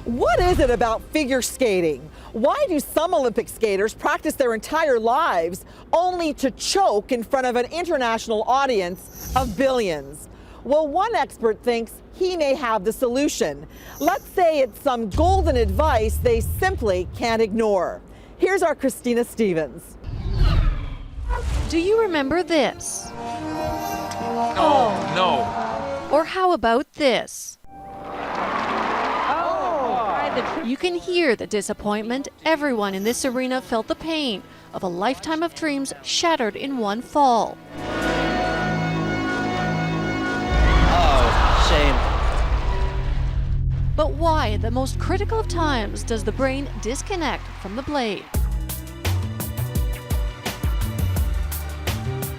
What is it about figure skating? Why do some Olympic skaters practice their entire lives only to choke in front of an international audience of billions? Well, one expert thinks he may have the solution. Let's say it's some golden advice they simply can't ignore. Here's our Christina Stevens. Do you remember this? No. Or how about this? You can hear the disappointment. Everyone in this arena felt the pain of a lifetime of dreams shattered in one fall. Oh, shame. But why, at the most critical of times, does the brain disconnect from the blade?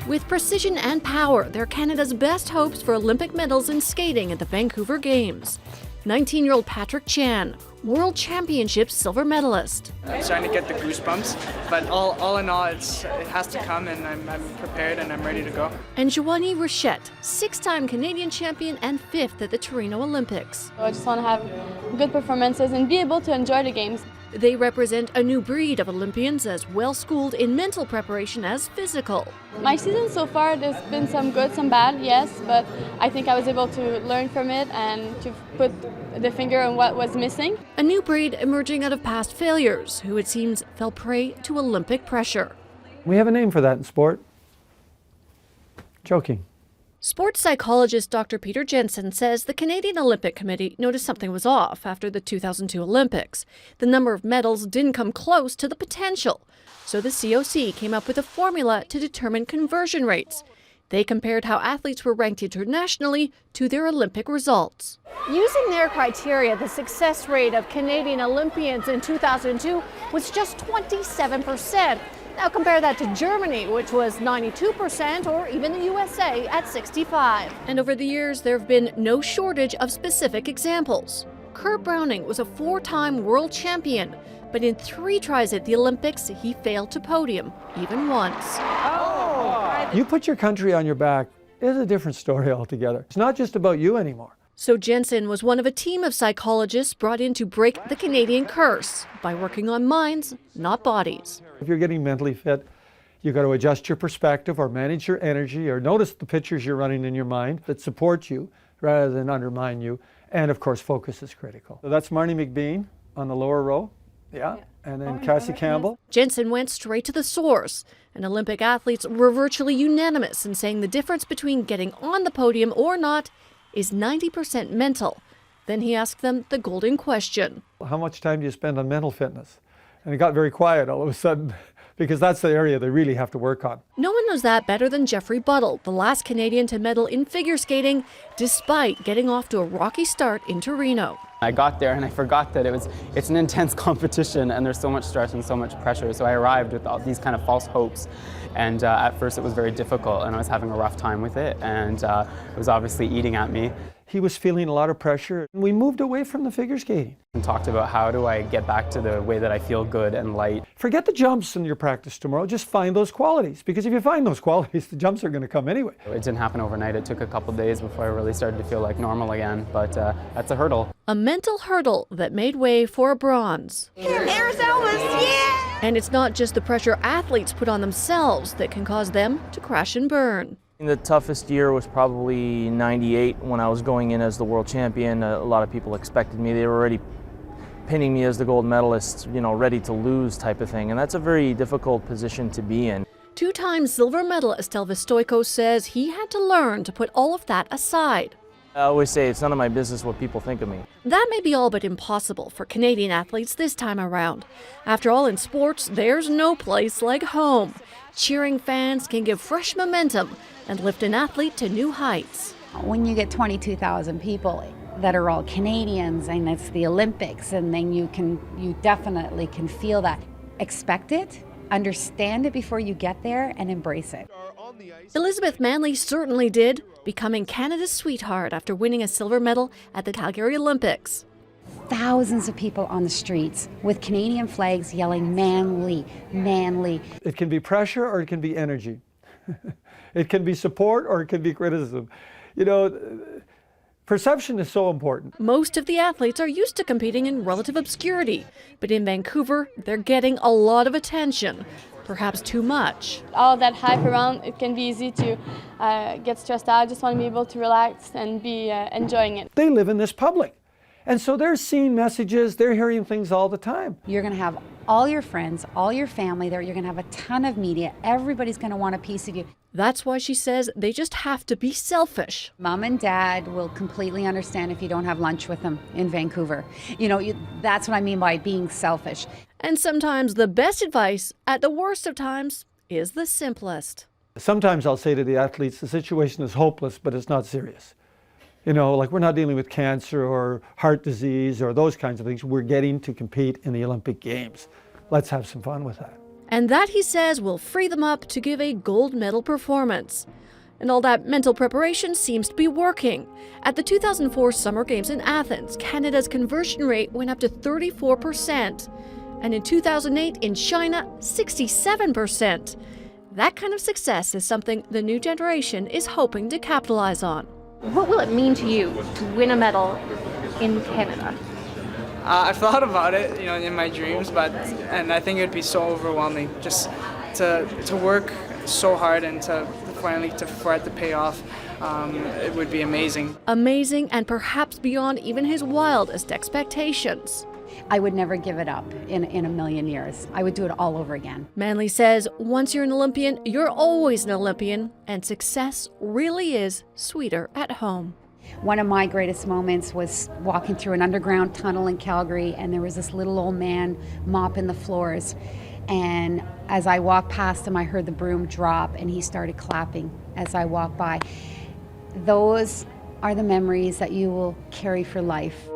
With precision and power, they're Canada's best hopes for Olympic medals in skating at the Vancouver Games. 19-year-old Patrick Chan, World Championships silver medalist. I'm starting to get the goosebumps, but all in all, it has to come, and I'm prepared and I'm ready to go. And Joanie Rochette, 6-time Canadian champion and 5th at the Torino Olympics. I just want to have good performances and be able to enjoy the games. They represent a new breed of Olympians, as well-schooled in mental preparation as physical. My season so far, there's been some good, some bad, yes, but I think I was able to learn from it and to put the finger on what was missing. A new breed emerging out of past failures, who it seems fell prey to Olympic pressure. We have a name for that in sport. Choking. Sports psychologist Dr. Peter Jensen says the Canadian Olympic Committee noticed something was off after the 2002 Olympics. The number of medals didn't come close to the potential. So the COC came up with a formula to determine conversion rates. They compared how athletes were ranked internationally to their Olympic results. Using their criteria, the success rate of Canadian Olympians in 2002 was just 27%. Now compare that to Germany, which was 92%, or even the USA at 65%. And over the years, there have been no shortage of specific examples. Kurt Browning was a 4-time world champion, but in 3 tries at the Olympics, he failed to podium, even once. You put your country on your back, it's a different story altogether. It's not just about you anymore. So Jensen was one of a team of psychologists brought in to break the Canadian curse by working on minds, not bodies. If you're getting mentally fit, you've got to adjust your perspective or manage your energy or notice the pictures you're running in your mind that support you rather than undermine you. And of course, focus is critical. So that's Marnie McBean on the lower row. Yeah. And then Cassie Campbell. Jensen went straight to the source, and Olympic athletes were virtually unanimous in saying the difference between getting on the podium or not is 90% mental. Then he asked them the golden question. How much time do you spend on mental fitness? And it got very quiet all of a sudden because that's the area they really have to work on. No one knows that better than Jeffrey Buttle, the last Canadian to medal in figure skating, despite getting off to a rocky start in Torino. I got there and I forgot that it's an intense competition and there's so much stress and so much pressure. So I arrived with all these kind of false hopes. And at first it was very difficult and I was having a rough time with it, and it was obviously eating at me. He was feeling a lot of pressure. We moved away from the figure skating. And talked about how do I get back to the way that I feel good and light. Forget the jumps in your practice tomorrow, just find those qualities. Because if you find those qualities, the jumps are going to come anyway. It didn't happen overnight. It took a couple days before I really started to feel like normal again, but that's a hurdle. A mental hurdle that made way for a bronze. There's Elvis, yeah! And it's not just the pressure athletes put on themselves that can cause them to crash and burn. The toughest year was probably '98 when I was going in as the world champion. A lot of people expected me. They were already pinning me as the gold medalist, ready to lose type of thing. And that's a very difficult position to be in. 2-time silver medalist Elvis Stoico says he had to learn to put all of that aside. I always say it's none of my business what people think of me. That may be all but impossible for Canadian athletes this time around. After all, in sports, there's no place like home. Cheering fans can give fresh momentum and lift an athlete to new heights. When you get 22,000 people that are all Canadians and it's the Olympics, and then you definitely can feel that. Expect it, understand it before you get there, and embrace it. Elizabeth Manley certainly did, becoming Canada's sweetheart after winning a silver medal at the Calgary Olympics. Thousands of people on the streets with Canadian flags yelling, "Manly, Manly." It can be pressure or it can be energy. It can be support or it can be criticism. Perception is so important. Most of the athletes are used to competing in relative obscurity, but in Vancouver, they're getting a lot of attention, perhaps too much. All that hype around, it can be easy to get stressed out. I just want to be able to relax and be enjoying it. They live in this public. And so they're seeing messages, they're hearing things all the time. You're going to have all your friends, all your family there. You're going to have a ton of media. Everybody's going to want a piece of you. That's why she says they just have to be selfish. Mom and dad will completely understand if you don't have lunch with them in Vancouver. That's what I mean by being selfish. And sometimes the best advice, at the worst of times, is the simplest. Sometimes I'll say to the athletes, the situation is hopeless, but it's not serious. Like we're not dealing with cancer or heart disease or those kinds of things. We're getting to compete in the Olympic Games. Let's have some fun with that. And that, he says, will free them up to give a gold medal performance. And all that mental preparation seems to be working. At the 2004 Summer Games in Athens, Canada's conversion rate went up to 34%. And in 2008 in China, 67%. That kind of success is something the new generation is hoping to capitalize on. What will it mean to you to win a medal in Canada? I've thought about it, in my dreams, and I think it would be so overwhelming just to work so hard and for it to pay off. It would be amazing. Amazing, and perhaps beyond even his wildest expectations. I would never give it up in a million years. I would do it all over again. Manley says once you're an Olympian, you're always an Olympian, and success really is sweeter at home. One of my greatest moments was walking through an underground tunnel in Calgary, and there was this little old man mopping the floors. And as I walked past him, I heard the broom drop, and he started clapping as I walked by. Those are the memories that you will carry for life.